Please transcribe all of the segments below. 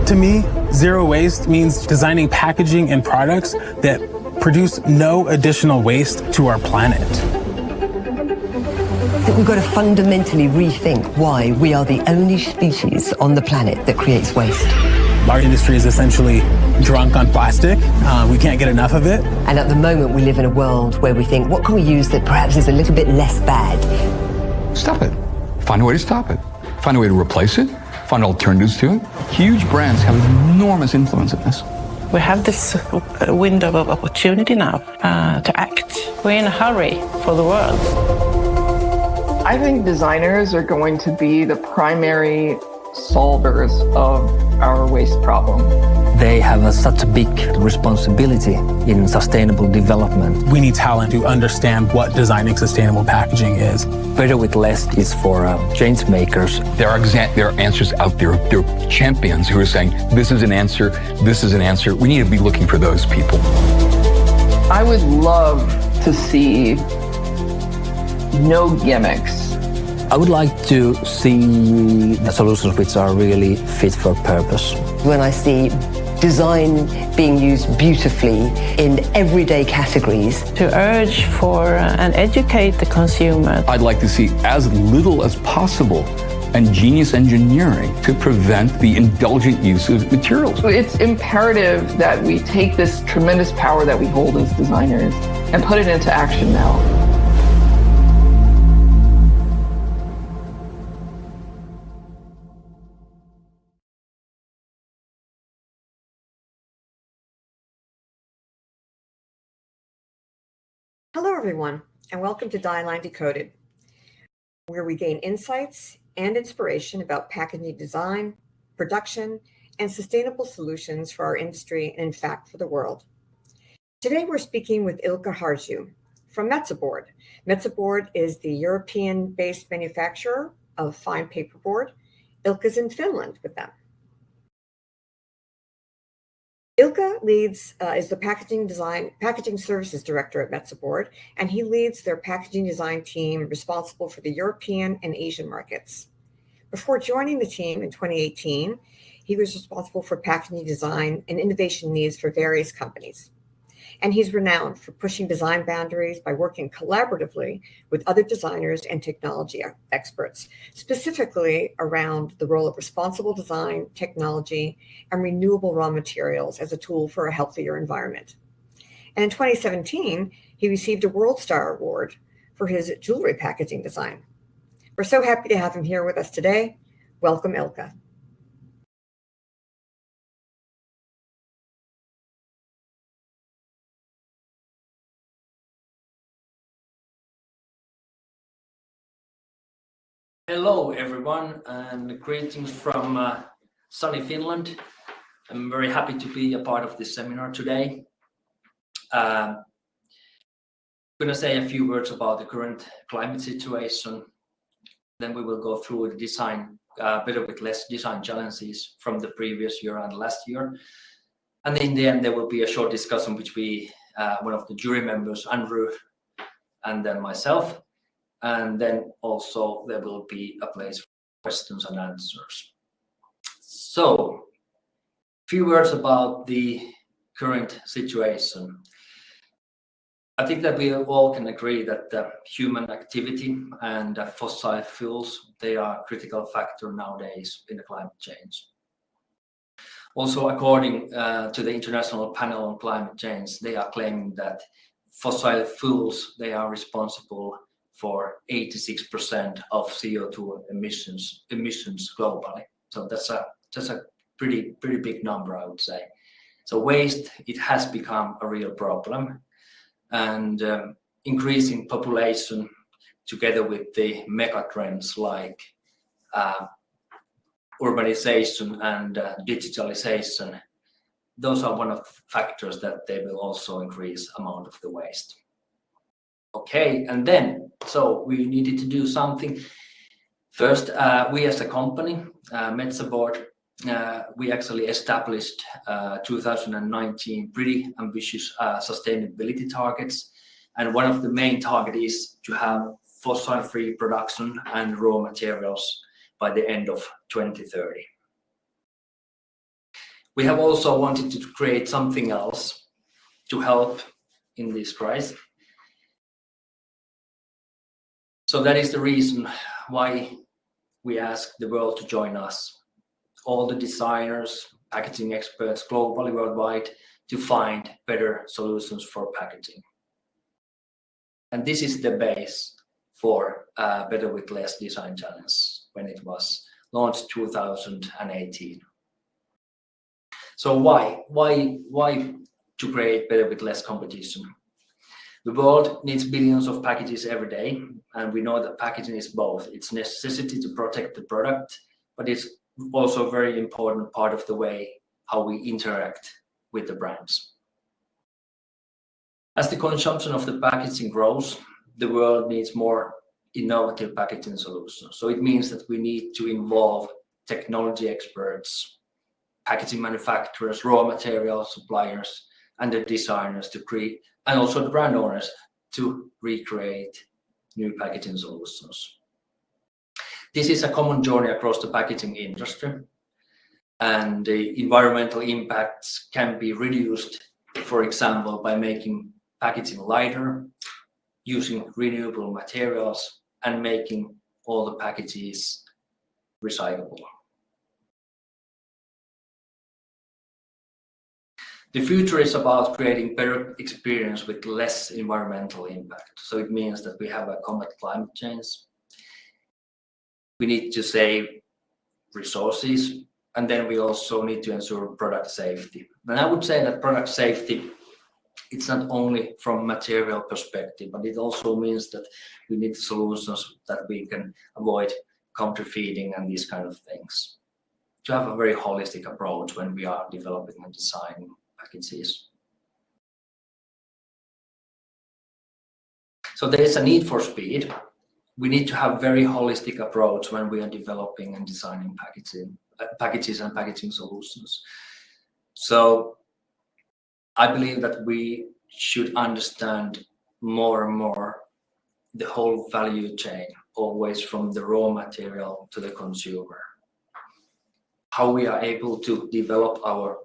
To me, zero waste means designing packaging and products that produce no additional waste to our planet. I think we've got to fundamentally rethink why we are the only species on the planet that creates waste. Our industry is essentially drunk on plastic. We can't get enough of it. And at the moment, we live in a world where we think, what can we use that perhaps is a little bit less bad? Stop it. Find a way to stop it. Find a way to replace it. Find alternatives to it. Huge brands have enormous influence in this. We have this window of opportunity now to act. We're in a hurry for the world. I think designers are going to be the primary solvers of our waste problem. They have such a big responsibility in sustainable development. We need talent to understand what designing sustainable packaging is. Better with less is for change makers. There are answers out there. There are champions who are saying, this is an answer, this is an answer. We need to be looking for those people. I would love to see no gimmicks. I would like to see the solutions which are really fit for purpose. When I see design being used beautifully in everyday categories. To urge for and educate the consumer. I'd like to see as little as possible ingenious engineering to prevent the indulgent use of materials. It's imperative that we take this tremendous power that we hold as designers and put it into action now. Hello, everyone, and welcome to Dieline Decoded, where we gain insights and inspiration about packaging design, production, and sustainable solutions for our industry and, in fact, for the world. Today, we're speaking with Ilkka Harju from Metsä Board. Metsä Board is the European-based manufacturer of fine paperboard. Ilkka's in Finland with them. Ilkka is the packaging services director at Metsä Board, and he leads their packaging design team responsible for the European and Asian markets. Before joining the team in 2018, he was responsible for packaging design and innovation needs for various companies. And he's renowned for pushing design boundaries by working collaboratively with other designers and technology experts, specifically around the role of responsible design, technology, and renewable raw materials as a tool for a healthier environment. And in 2017, he received a World Star Award for his jewelry packaging design. We're so happy to have him here with us today. Welcome, Ilkka. Hello, everyone, and greetings from sunny Finland. I'm very happy to be a part of this seminar today. I'm going to say a few words about the current climate situation. Then we will go through the design, better with less design challenges from the previous year and last year. And in the end, there will be a short discussion between one of the jury members, Andrew, and then myself. And then also there will be a place for questions and answers. So, a few words about the current situation. I think that we all can agree that human activity and fossil fuels, they are a critical factor nowadays in the climate change. Also, according to the International Panel on Climate Change, they are claiming that fossil fuels, they are responsible for 86% of CO2 emissions globally. So that's a pretty big number, I would say. So waste, it has become a real problem, and increasing population together with the mega trends like urbanization and digitalization, those are one of the factors that they will also increase amount of the waste. Okay, and then, so we needed to do something. First, we as a company, Metsä Board, we actually established 2019 pretty ambitious sustainability targets. And one of the main targets is to have fossil-free production and raw materials by the end of 2030. We have also wanted to create something else to help in this crisis. So that is the reason why we ask the world to join us, all the designers, packaging experts globally, worldwide, to find better solutions for packaging. And this is the base for Better with Less Design Challenge when it was launched 2018. So why to create Better with Less competition? The world needs billions of packages every day, and we know that packaging is both. It's necessity to protect the product, but it's also a very important part of the way how we interact with the brands. As the consumption of the packaging grows, the world needs more innovative packaging solutions. So it means that we need to involve technology experts, packaging manufacturers, raw material suppliers, and the designers to create, and also the brand owners to recreate new packaging solutions. This is a common journey across the packaging industry, and the environmental impacts can be reduced, for example, by making packaging lighter, using renewable materials, and making all the packages recyclable. The future is about creating better experience with less environmental impact. So it means that we have a combat climate change. We need to save resources, and then we also need to ensure product safety. And I would say that product safety, it's not only from material perspective, but it also means that we need solutions that we can avoid counterfeiting and these kind of things. To have a very holistic approach when we are developing and designing packages. So there is a need for speed. We need to have very holistic approach when we are developing and designing packages and packaging solutions. So I believe that we should understand more and more the whole value chain, always from the raw material to the consumer. How we are able to develop our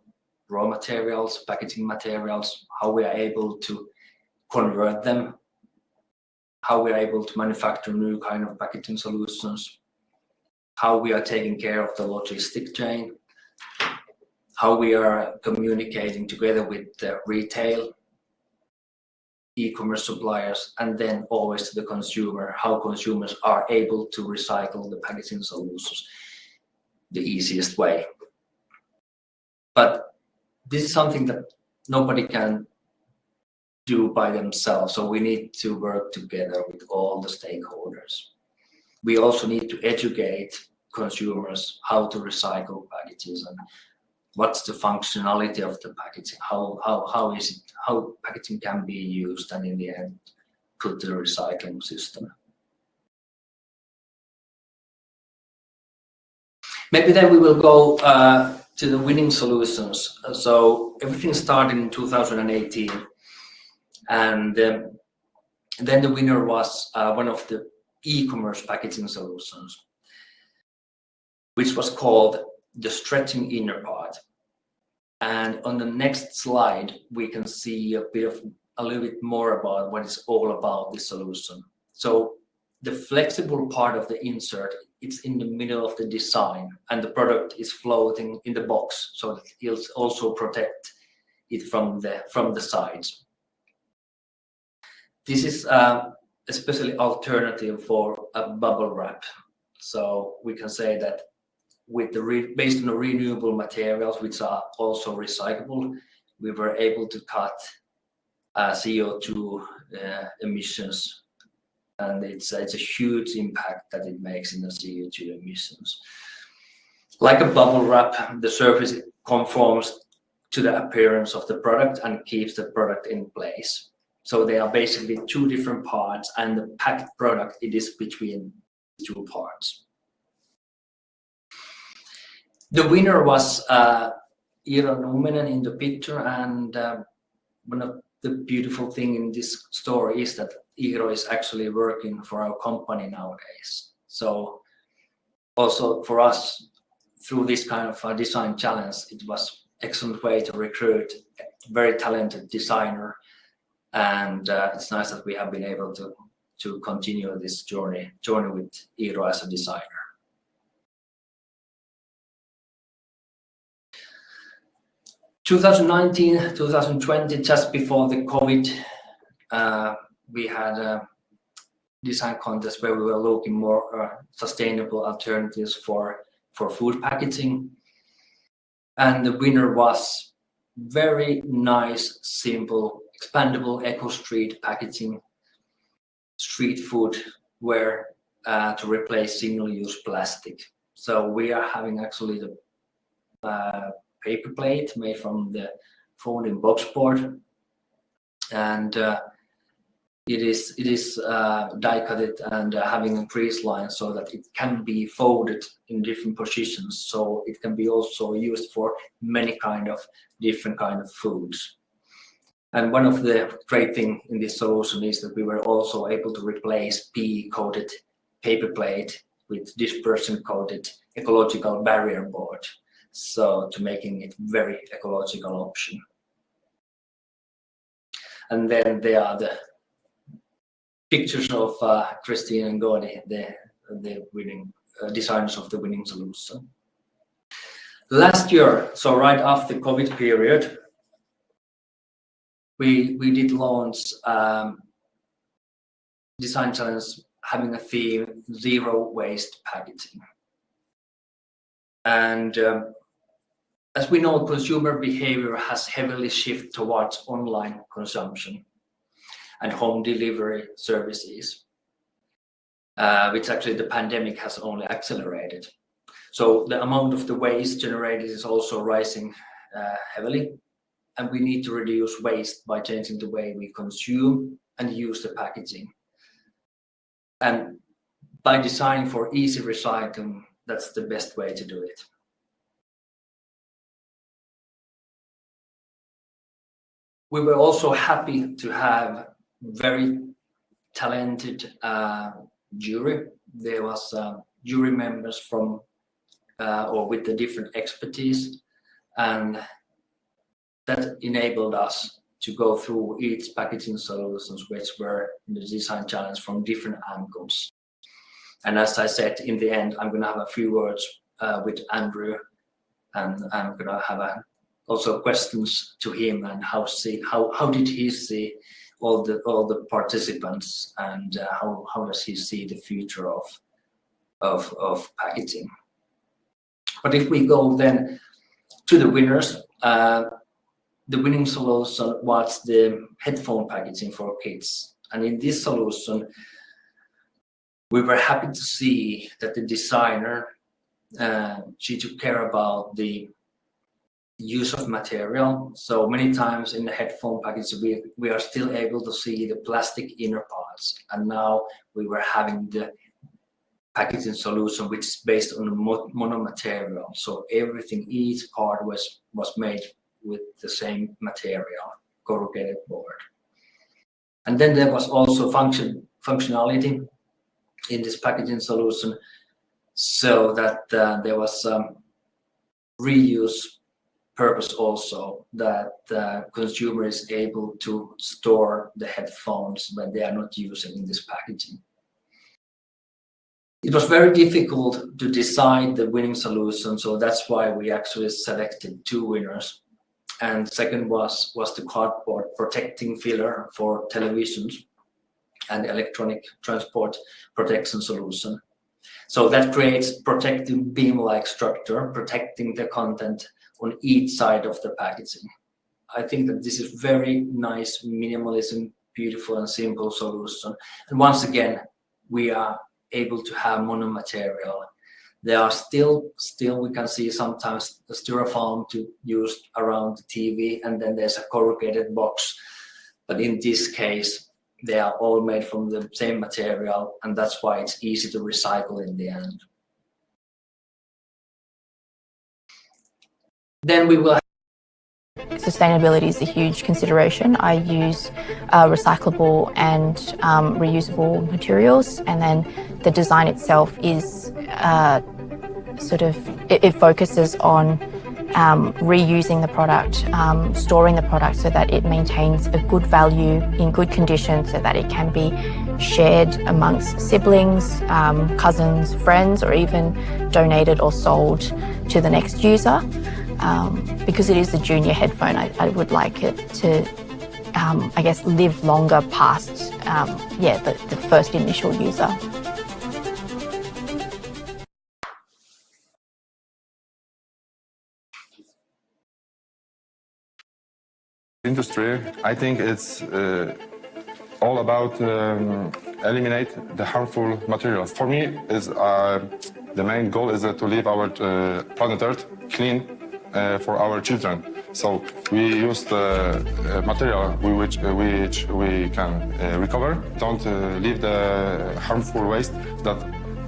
raw materials, packaging materials, how we are able to convert them, how we are able to manufacture new kind of packaging solutions, how we are taking care of the logistic chain, how we are communicating together with the retail, e-commerce suppliers, and then always to the consumer, how consumers are able to recycle the packaging solutions the easiest way. But this is something that nobody can do by themselves, so we need to work together with all the stakeholders. We also need to educate consumers how to recycle packages and what's the functionality of the packaging, how is it, how packaging can be used, and in the end put the recycling system. Maybe then we will go to the winning solutions. So everything started in 2018, and then the winner was one of the e-commerce packaging solutions, which was called the stretching inner part. And on the next slide, we can see a little bit more about what it's all about, this solution. So the flexible part of the insert, it's in the middle of the design, and the product is floating in the box, so that it'll also protect it from the sides. This is especially alternative for a bubble wrap. So we can say that with the based on the renewable materials, which are also recyclable, we were able to cut CO2 emissions, and it's a huge impact that it makes in the CO2 emissions. Like a bubble wrap, the surface conforms to the appearance of the product and keeps the product in place. So they are basically two different parts, and the packed product, it is between two parts. The winner was Iiro Numminen in the picture, and one of the beautiful thing in this story is that Iiro is actually working for our company nowadays. So also for us, through this kind of design challenge, it was excellent way to recruit a very talented designer, and it's nice that we have been able to continue this journey with Iiro as a designer. In 2019, 2020, just before the COVID, we had a design contest where we were looking more sustainable alternatives for food packaging. And the winner was very nice, simple, expandable eco-street packaging, street food ware to replace single-use plastic. So we are having actually the paper plate made from the folding box board, and it is die-cutted and having a crease line so that it can be folded in different positions, so it can be also used for many different kind of foods. And one of the great things in this solution is that we were also able to replace PE-coated paper plate with dispersion-coated ecological barrier board, so to making it very ecological option. And then there are the pictures of Christine and Goni, the winning designers of the winning solution. Last year, so right after the COVID period, we did launch design challenge having a theme, zero waste packaging. And as we know, consumer behavior has heavily shifted towards online consumption and home delivery services, which actually the pandemic has only accelerated. So the amount of the waste generated is also rising heavily, and we need to reduce waste by changing the way we consume and use the packaging. And by designing for easy recycling, that's the best way to do it. We were also happy to have very talented jury. There was jury members from or with the different expertise, and that enabled us to go through each packaging solutions which were in the design challenge from different angles. And as I said, in the end, I'm going to have a few words with Andrew, and I'm going to have also questions to him and how did he see all the participants, and how does he see the future of packaging. But if we go then to the winners, the winning solution was the headphone packaging for kids. And in this solution, we were happy to see that the designer, she took care about the use of material. So many times in the headphone package, we are still able to see the plastic inner parts. And now we were having the packaging solution, which is based on monomaterial. So everything, each part was made with the same material, corrugated board. And then there was also functionality in this packaging solution, so that there was reuse purpose also, that the consumer is able to store the headphones when they are not using in this packaging. It was very difficult to decide the winning solution, so that's why we actually selected two winners. And second was the cardboard protecting filler for televisions and electronic transport protection solution. So that creates protective beam-like structure, protecting the content on each side of the packaging. I think that this is very nice, minimalism, beautiful and simple solution. And once again, we are able to have monomaterial. There are still we can see sometimes the styrofoam to use around the TV, and then there's a corrugated box. But in this case, they are all made from the same material, and that's why it's easy to recycle in the end. Then we will. Sustainability is a huge consideration. I use recyclable and reusable materials, and then the design itself is it focuses on reusing the product, storing the product so that it maintains a good value in good condition so that it can be shared amongst siblings, cousins, friends, or even donated or sold to the next user. Because it is a junior headphone, I would like it to, I guess, live longer past, the first initial user. Industry, I think it's all about eliminate the harmful materials. For me, is the main goal is to leave our planet Earth clean for our children. So we use the material which we can recover. Don't leave the harmful waste that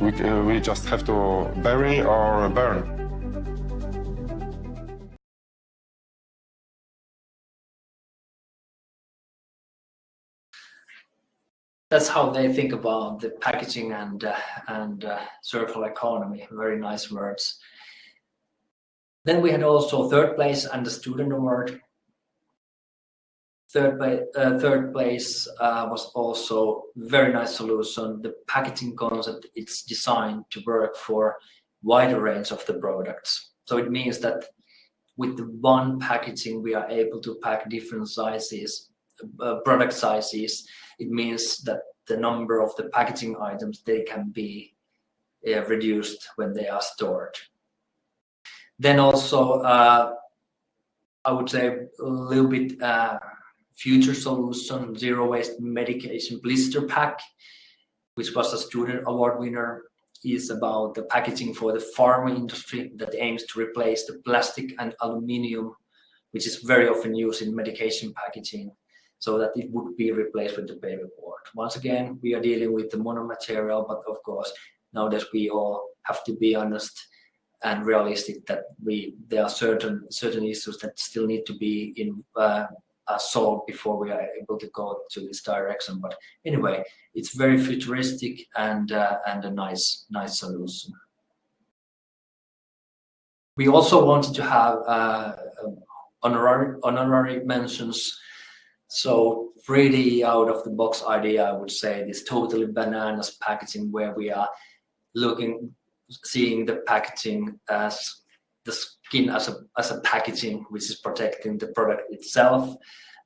we just have to bury or burn. That's how they think about the packaging and circular economy. Very nice words. Then we had also third place and the student award. Third place was also very nice solution. The packaging concept, it's designed to work for wider range of the products. So it means that with the one packaging, we are able to pack different sizes, product sizes. It means that the number of the packaging items, they can be reduced when they are stored. Then also, I would say a little bit future solution, zero waste medication blister pack, which was a student award winner, is about the packaging for the pharma industry that aims to replace the plastic and aluminium, which is very often used in medication packaging, so that it would be replaced with the paperboard. Once again, we are dealing with the monomaterial, but of course, nowadays we all have to be honest and realistic that there are certain issues that still need to be solved before we are able to go to this direction. But anyway, it's very futuristic and a nice solution. We also wanted to have honorary mentions. So pretty out of the box idea, I would say, this totally bananas packaging, where we are seeing the packaging as the skin as a packaging, which is protecting the product itself.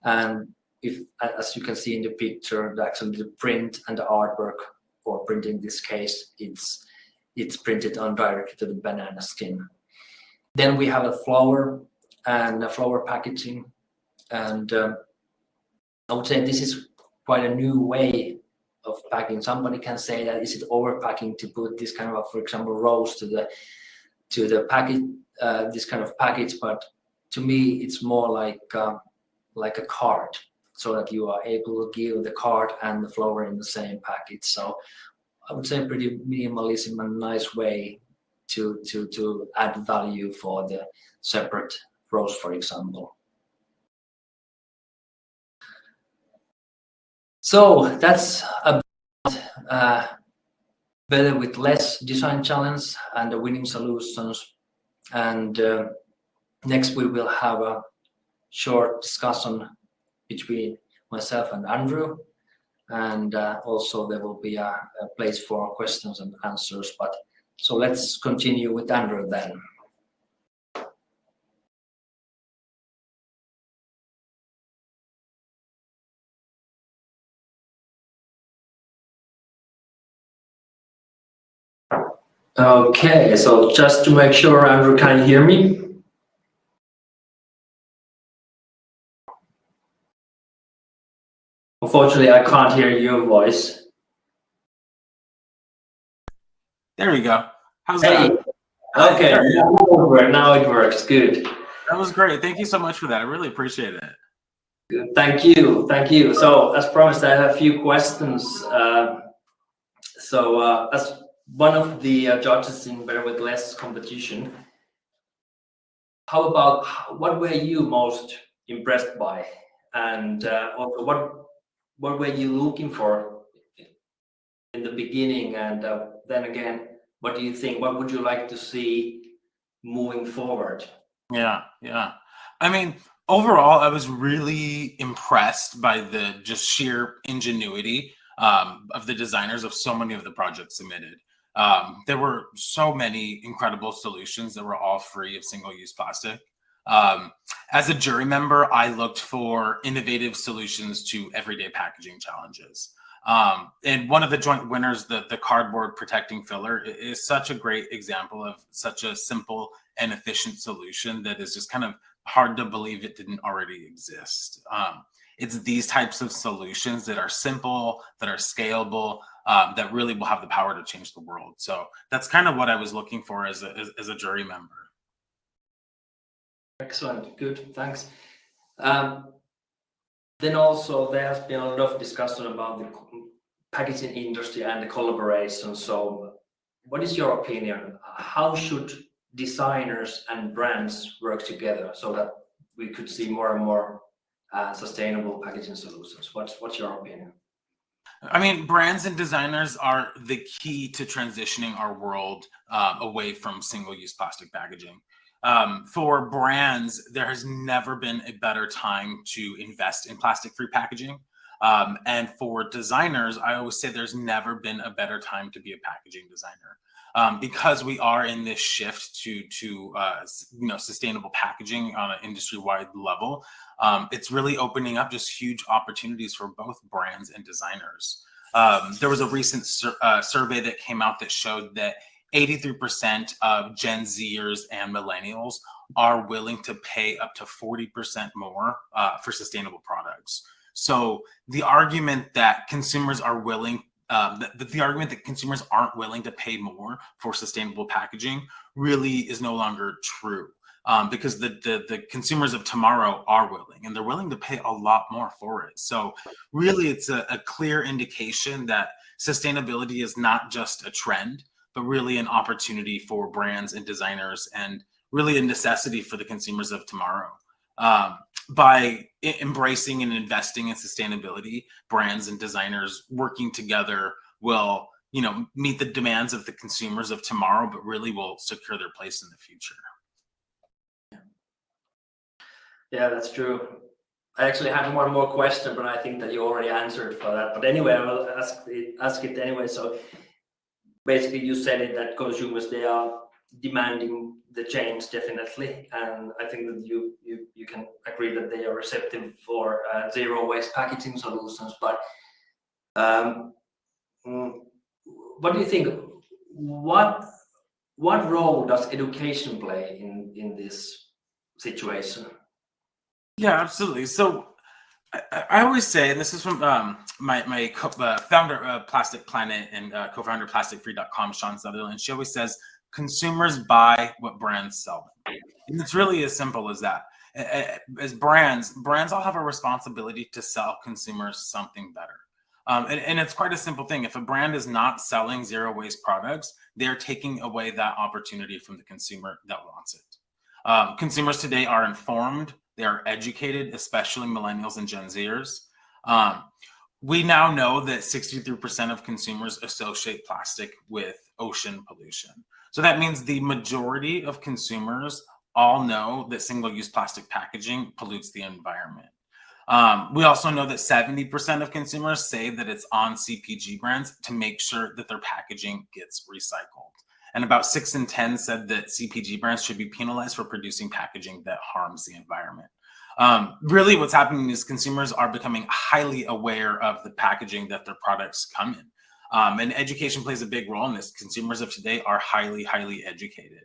And if, as you can see in the picture, actually the print and the artwork, or print in this case, it's printed on directly to the banana skin. Then we have a flower and a flower packaging, and I would say this is quite a new way of packing. Somebody can say that is it overpacking to put this kind of, for example, rose to the package, this kind of package. But to me, it's more like a card, so that you are able to give the card and the flower in the same package. So I would say pretty minimalism and nice way to add value for the separate rose, for example. So that's about better with less design challenge and the winning solutions. And next we will have a short discussion between myself and Andrew. And also there will be a place for questions and answers. But so let's continue with Andrew then. Okay, so just to make sure, Andrew, can you hear me? Unfortunately, I can't hear your voice. There we go. How's Hey. that? Okay, now it works. Good. That was great. Thank you so much for that. I really appreciate it. Good. Thank you. Thank you. So as promised, I have a few questions. As one of the judges in Better with Less competition, how about what were you most impressed by, and also what were you looking for in the beginning, and then again, what do you think? What would you like to see moving forward Yeah, yeah. I mean, overall, I was really impressed by the just sheer ingenuity of the designers of so many of the projects submitted. There were so many incredible solutions that were all free of single-use plastic. Um, as a jury member, I looked for innovative solutions to everyday packaging challenges. And one of the joint winners, the cardboard protecting filler, is such a great example of such a simple and efficient solution that is just kind of hard to believe it didn't already exist. It's these types of solutions that are simple, that are scalable, that really will have the power to change the world. So that's kind of what I was looking for as a jury member. Excellent, good, thanks. Then also there has been a lot of discussion about the packaging industry and the collaboration. So what is your opinion? How should designers and brands work together so that we could see more and more sustainable packaging solutions? What's your opinion? I mean, brands and designers are the key to transitioning our world away from single-use plastic packaging. For brands, there has never been a better time to invest in plastic-free packaging. And for designers, I always say there's never been a better time to be a packaging designer. Because we are in this shift to sustainable packaging on an industry-wide level, it's really opening up just huge opportunities for both brands and designers. There was a recent survey that came out that showed that 83% of Gen Zers and millennials are willing to pay up to 40% more for sustainable products. So the argument that consumers are willing the argument that consumers aren't willing to pay more for sustainable packaging really is no longer true, because the consumers of tomorrow are willing, and they're willing to pay a lot more for it. So really, it's a clear indication that sustainability is not just a trend, but really an opportunity for brands and designers, and really a necessity for the consumers of tomorrow. By embracing and investing in sustainability, brands and designers working together will, meet the demands of the consumers of tomorrow, but really will secure their place in the future. Yeah, that's true. I actually had one more question, but I think that you already answered for that. But anyway, I will ask it anyway. So basically, you said it that consumers, they are demanding the change definitely, and I think that you can agree that they are receptive for zero waste packaging solutions. But what do you think? What role does education play in this situation? Yeah, absolutely. So I always say, and this is from my founder of Plastic Planet and co-founder plasticfree.com, Sean Sutherland. She always says, consumers buy what brands sell them. And it's really as simple as that. As brands all have a responsibility to sell consumers something better. And it's quite a simple thing. If a brand is not selling zero waste products, they're taking away that opportunity from the consumer that wants it. Consumers today are informed, they are educated, especially millennials and Gen Zers. We now know that 63% of consumers associate plastic with ocean pollution. So that means the majority of consumers all know that single-use plastic packaging pollutes the environment. We also know that 70% of consumers say that it's on CPG brands to make sure that their packaging gets recycled. And about 6 in 10 said that CPG brands should be penalized for producing packaging that harms the environment. Really what's happening is consumers are becoming highly aware of the packaging that their products come in. And education plays a big role in this. Consumers of today are highly, highly educated,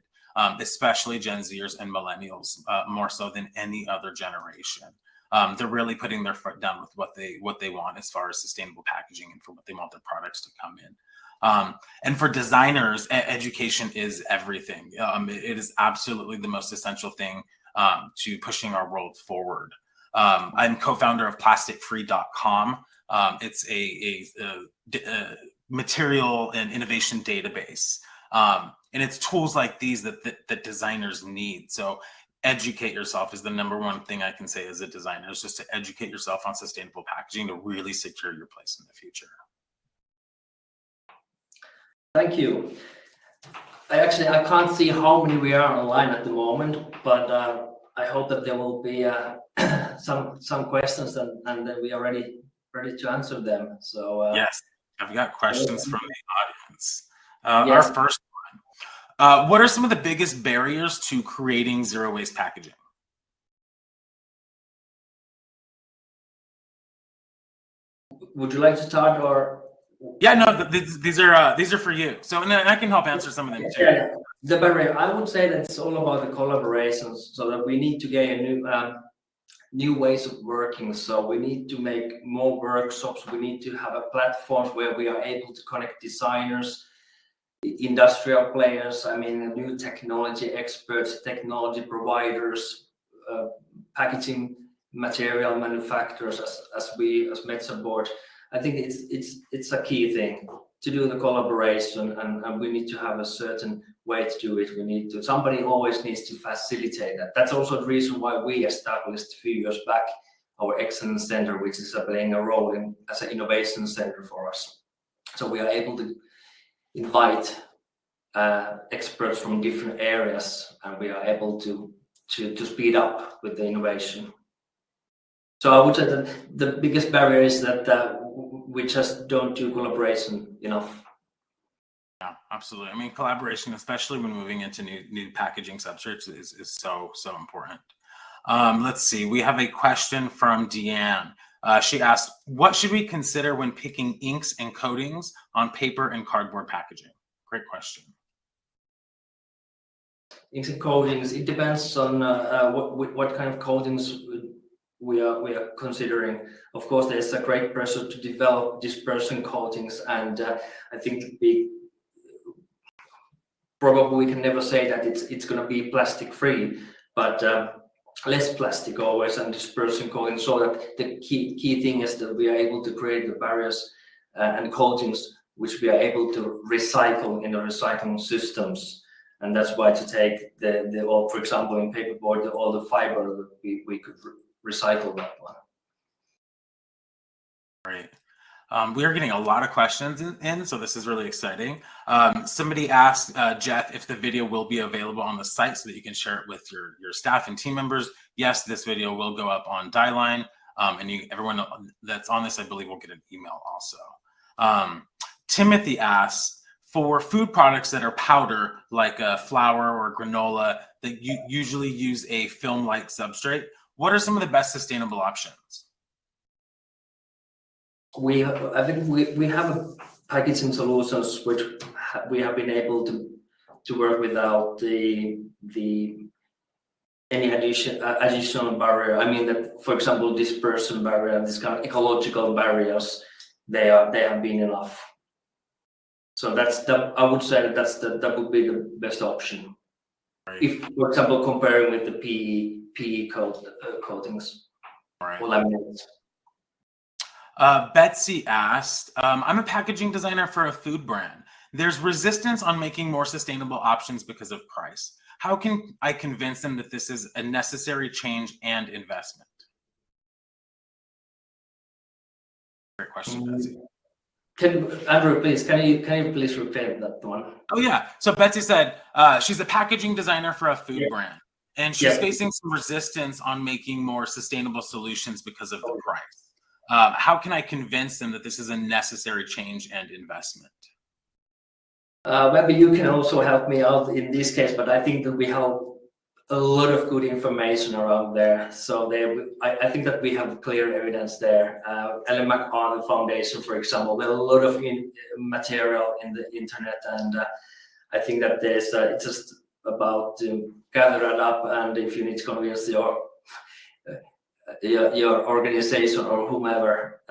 especially Gen Zers and millennials, more so than any other generation. They're really putting their foot down with what they want as far as sustainable packaging and for what they want their products to come in. And for designers, education is everything. It is absolutely the most essential thing to pushing our world forward. I'm co-founder of plasticfree.com. It's a material and innovation database. And it's tools like these that designers need. So educate yourself is the number one thing I can say as a designer, is just to educate yourself on sustainable packaging to really secure your place in the future. Thank you. I can't see how many we are online at the moment, but I hope that there will be some questions and then we are ready to answer them. So yes, I've got questions from the audience. Yes. Our first one: what are some of the biggest barriers to creating zero waste packaging? Would you like to start or? Yeah, no, these are for you. So, and I can help answer some of them too. Yeah, the barrier. I would say that it's all about the collaborations. So that we need to get a new ways of working. So we need to make more workshops. We need to have a platform where we are able to connect designers, industrial players. I mean, new technology experts, technology providers, packaging material manufacturers, as Metsä Board. I think it's a key thing to do the collaboration, and we need to have a certain way to do it. Somebody always needs to facilitate that. That's also the reason why we established a few years back our Excellence Center, which is playing a role as an innovation center for us. So we are able to invite experts from different areas, and we are able to speed up with the innovation. So I would say that the biggest barrier is that we just don't do collaboration enough. Yeah, absolutely. I mean, collaboration, especially when moving into new packaging substrates, is so important. Let's see. We have a question from Deanne. She asked, "What should we consider when picking inks and coatings on paper and cardboard packaging?" Great question. Inks and coatings. It depends on what kind of coatings we are considering. Of course, there's a great pressure to develop dispersion coatings, and I think we can never say that it's going to be plastic free, but less plastic always and dispersion coating. So that the key thing is that we are able to create the barriers and coatings which we are able to recycle in the recycling systems. And that's why to take for example, in paperboard, all the fiber, we could recycle that one. Great. We are getting a lot of questions in, so this is really exciting. Somebody asked Jeff if the video will be available on the site so that you can share it with your staff and team members. Yes, this video will go up on Dieline, and everyone that's on this, I believe, will get an email also. Timothy asks, for food products that are powder, like flour or granola, that you usually use a film-like substrate, what are some of the best sustainable options? I think we have packaging solutions which we have been able to work without any additional barrier. I mean that, for example, dispersion barrier, this kind of ecological barriers, they have been enough. So I would say that would be the best option. Right. If, for example, comparing with the PE coatings or laminates. Betsy asked, I'm a packaging designer for a food brand. There's resistance on making more sustainable options because of price. How can I convince them that this is a necessary change and investment? Great question, Betsy. Andrew, please, can you please repeat that one? Oh yeah. So Betsy said she's a packaging designer for a food brand, and she's facing some resistance on making more sustainable solutions because of the price. How can I convince them that this is a necessary change and investment? Maybe you can also help me out in this case, but I think that we have a lot of good information around there. So I think that we have clear evidence there. Ellen McArthur Foundation, for example, there's a lot of material in the internet, and I think that it's just about to gather it up, and if you need to convince your organization or whomever,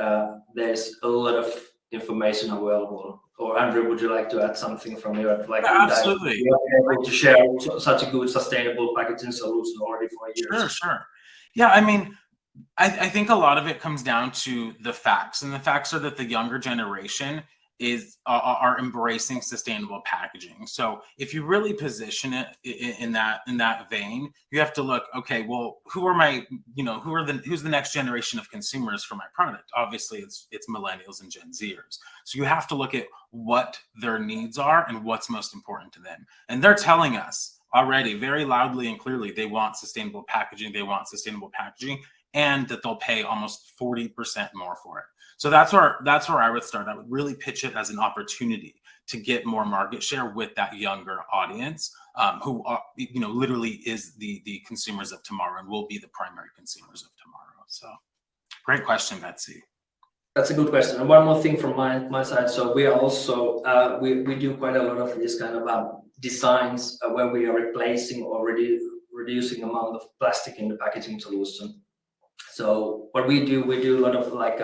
there's a lot of information available. Or Andrew, would you like to add something from your absolutely. You are able to share such a good sustainable packaging solution already for years. Sure. Yeah, I mean, I think a lot of it comes down to the facts, and the facts are that the younger generation are embracing sustainable packaging. So if you really position it in that vein, you have to look, okay, well, who's the next generation of consumers for my product? Obviously, it's millennials and Gen Zers. So you have to look at what their needs are and what's most important to them. And they're telling us already very loudly and clearly they want sustainable packaging. They want sustainable packaging, and that they'll pay almost 40% more for it. So that's where I would start. I would really pitch it as an opportunity to get more market share with that younger audience, who are, literally is the consumers of tomorrow and will be the primary consumers of tomorrow. So great question, Betsy. That's a good question. And one more thing from my side. So we are also, we do quite a lot of this kind of designs where we are replacing or reducing amount of plastic in the packaging solution. So what we do a lot of like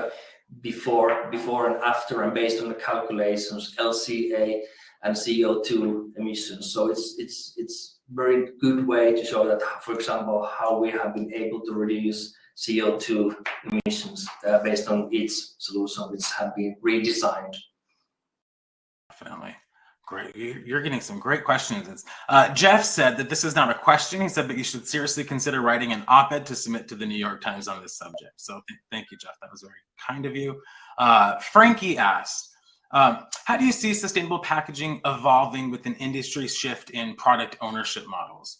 before and after, and based on the calculations, LCA and CO2 emissions. So it's very good way to show that, for example, how we have been able to reduce CO2 emissions based on each solution which have been redesigned. Definitely. Great. You're getting some great questions. Jeff said that this is not a question. He said that you should seriously consider writing an op-ed to submit to the New York Times on this subject. So thank you, Jeff. That was very kind of you. Frankie asked, how do you see sustainable packaging evolving with an industry shift in product ownership models?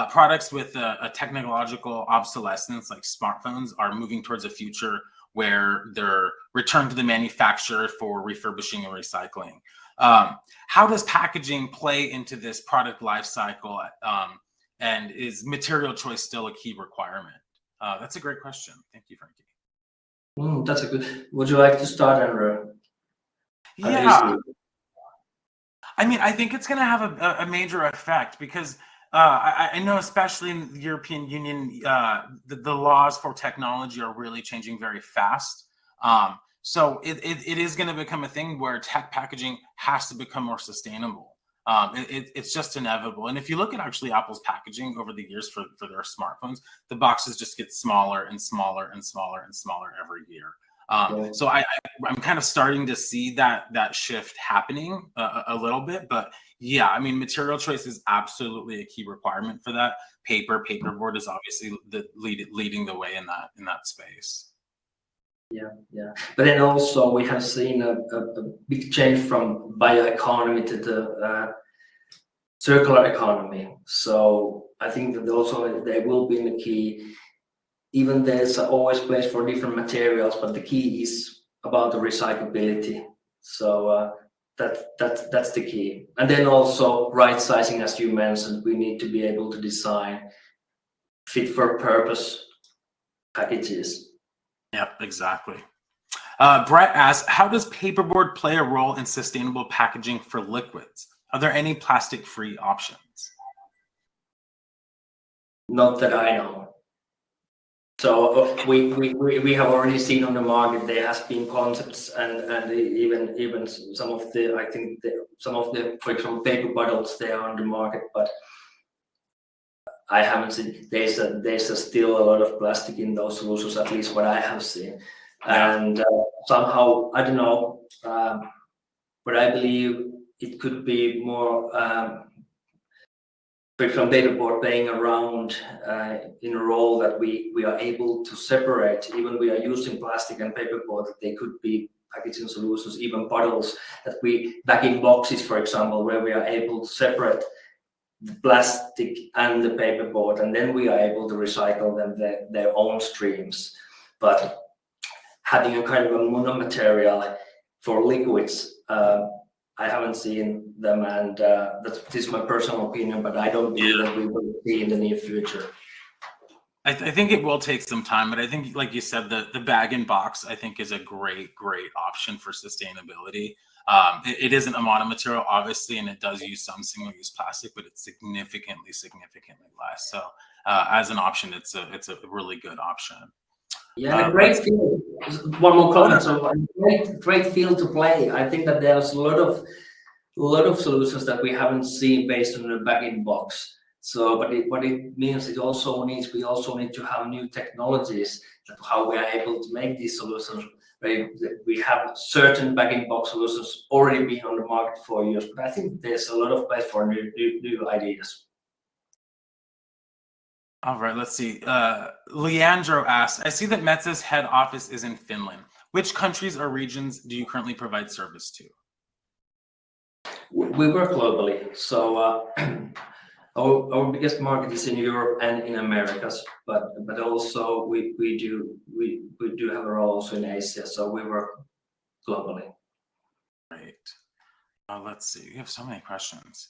Products with a technological obsolescence like smartphones are moving towards a future where they're returned to the manufacturer for refurbishing and recycling. How does packaging play into this product life cycle, and is material choice still a key requirement? That's a great question. Thank you, Frankie. That's a good. Would you like to start, Andrew? Yeah. I mean, I think it's going to have a major effect because I know, especially in the European Union, the laws for technology are really changing very fast. So it is going to become a thing where tech packaging has to become more sustainable. It's just inevitable. And if you look at actually Apple's packaging over the years for their smartphones, the boxes just get smaller and smaller and smaller and smaller every year. So I'm kind of starting to see that shift happening a little bit. But yeah, I mean, material choice is absolutely a key requirement for that. Paperboard is obviously leading the way in that space. Yeah. But then also we have seen a big change from bioeconomy to the circular economy. So I think that also they will be the key. Even there's always place for different materials, but the key is about the recyclability. So that's the key. And then also right sizing, as you mentioned, we need to be able to design fit for purpose packages. Yep, exactly. Brett asks, how does paperboard play a role in sustainable packaging for liquids? Are there any plastic-free options? Not that I know. So we have already seen on the market there has been concepts and even some of the for example paper bottles they are on the market, but I haven't seen there's still a lot of plastic in those solutions, at least what I have seen. And somehow I don't know, but I believe it could be more for example paperboard playing around in a role that we are able to separate. Even we are using plastic and paperboard, they could be packaging solutions, even bottles that we back in boxes, for example, where we are able to separate the plastic and the paperboard, and then we are able to recycle them their own streams. But having a kind of a monomaterial for liquids, I haven't seen them, and this is my personal opinion, but I don't believe that we will see in the near future. I think it will take some time, but I think, like you said, the bag and box, I think, is a great option for sustainability. It isn't a monomaterial, obviously, and it does use some single-use plastic, but it's significantly less. So as an option, it's a really good option. Yeah, a great field. One more comment. So great field to play. I think that there's a lot of solutions that we haven't seen based on the bag-in box. So, but what it means, we also need to have new technologies that how we are able to make these solutions we have certain bag-in-box solutions already been on the market for years, but I think there's a lot of place for new ideas. All right, let's see. Leandro asked, I see that Metsä's head office is in Finland. Which countries or regions do you currently provide service to? We work globally, so our biggest market is in Europe and in Americas, but also we do have a role also in Asia, so we work globally. Great. Let's see. We have so many questions.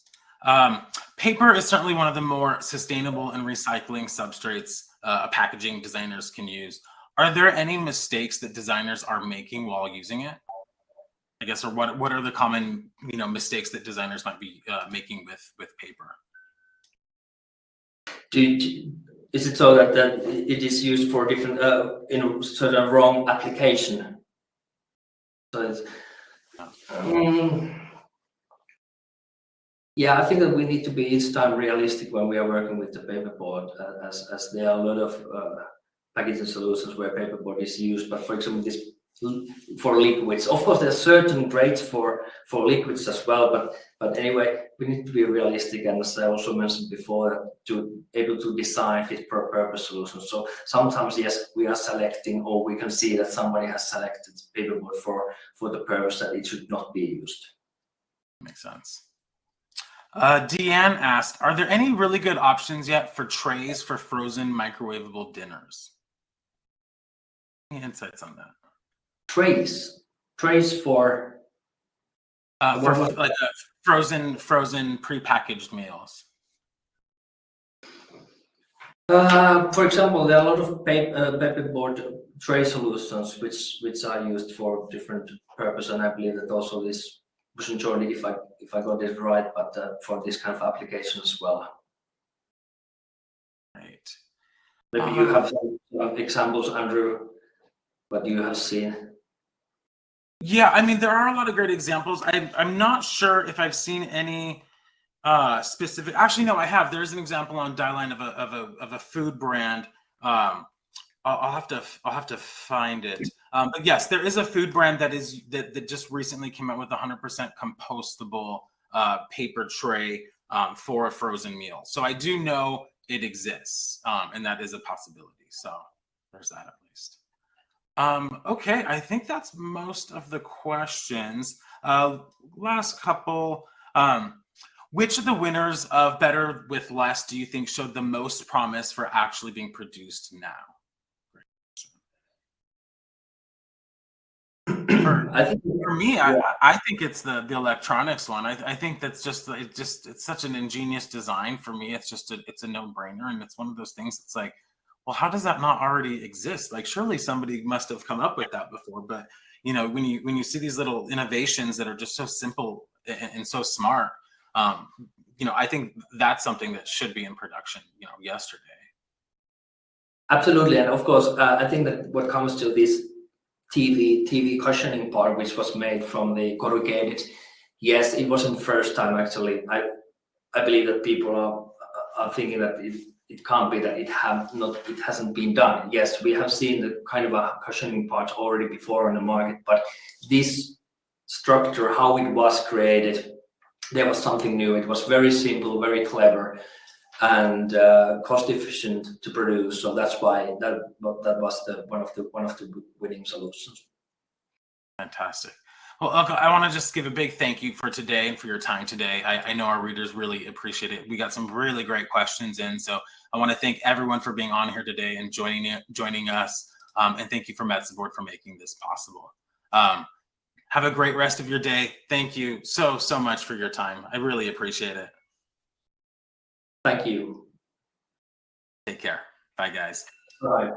Paper is certainly one of the more sustainable and recycling substrates packaging designers can use. Are there any mistakes that designers are making while using it? I guess, or what are the common mistakes that designers might be making with paper? Is it so that it is used for different in sort of wrong application? So it's, yeah, I think that we need to be each time realistic when we are working with the paperboard, as there are a lot of packaging solutions where paperboard is used. But for example, this for liquids, of course, there are certain grades for liquids as well. But anyway, we need to be realistic, and as I also mentioned before, to able to design fit for purpose solutions. So sometimes, yes, we are selecting, or we can see that somebody has selected paperboard for the purpose that it should not be used. Makes sense. Deanne asked, are there any really good options yet for trays for frozen microwavable dinners? Any insights on that? Trays for like frozen prepackaged meals. For example, there are a lot of paperboard tray solutions which are used for different purpose, and I believe that also this wasn't sure if I got it right, but for this kind of application as well. Right. Maybe you have some examples, Andrew, what you have seen. Yeah, I mean, there are a lot of great examples. I'm not sure if I've seen any specific. Actually, no, I have. There's an example on Dieline of a food brand. I'll have to find it. But yes, there is a food brand that just recently came out with 100% compostable paper tray for a frozen meal. So I do know it exists, and that is a possibility. So there's that at least. Okay, I think that's most of the questions. Last couple. Which of the winners of Better with Less do you think showed the most promise for actually being produced now? I think for me, I think it's the electronics one. I think that's just it's such an ingenious design. For me, it's a no-brainer, and it's one of those things. It's like, well, how does that not already exist? Like, surely somebody must have come up with that before. But when you see these little innovations that are just so simple and so smart, I think that's something that should be in production, yesterday. Absolutely, and of course, I think that what comes to this TV cushioning part, which was made from the corrugated, yes, it wasn't the first time actually. I believe that people are thinking that it can't be that it hasn't been done. Yes, we have seen the kind of a cushioning part already before on the market, but this structure, how it was created, there was something new. It was very simple, very clever, and cost efficient to produce. So that's why that was one of the winning solutions. Fantastic. Well, Ilkka, I want to just give a big thank you for today and for your time today. I know our readers really appreciate it. We got some really great questions in, so I want to thank everyone for being on here today and joining us. And thank you for Metsä Board for making this possible. Have a great rest of your day. Thank you so much for your time. I really appreciate it. Thank you. Take care. Bye, guys. Bye.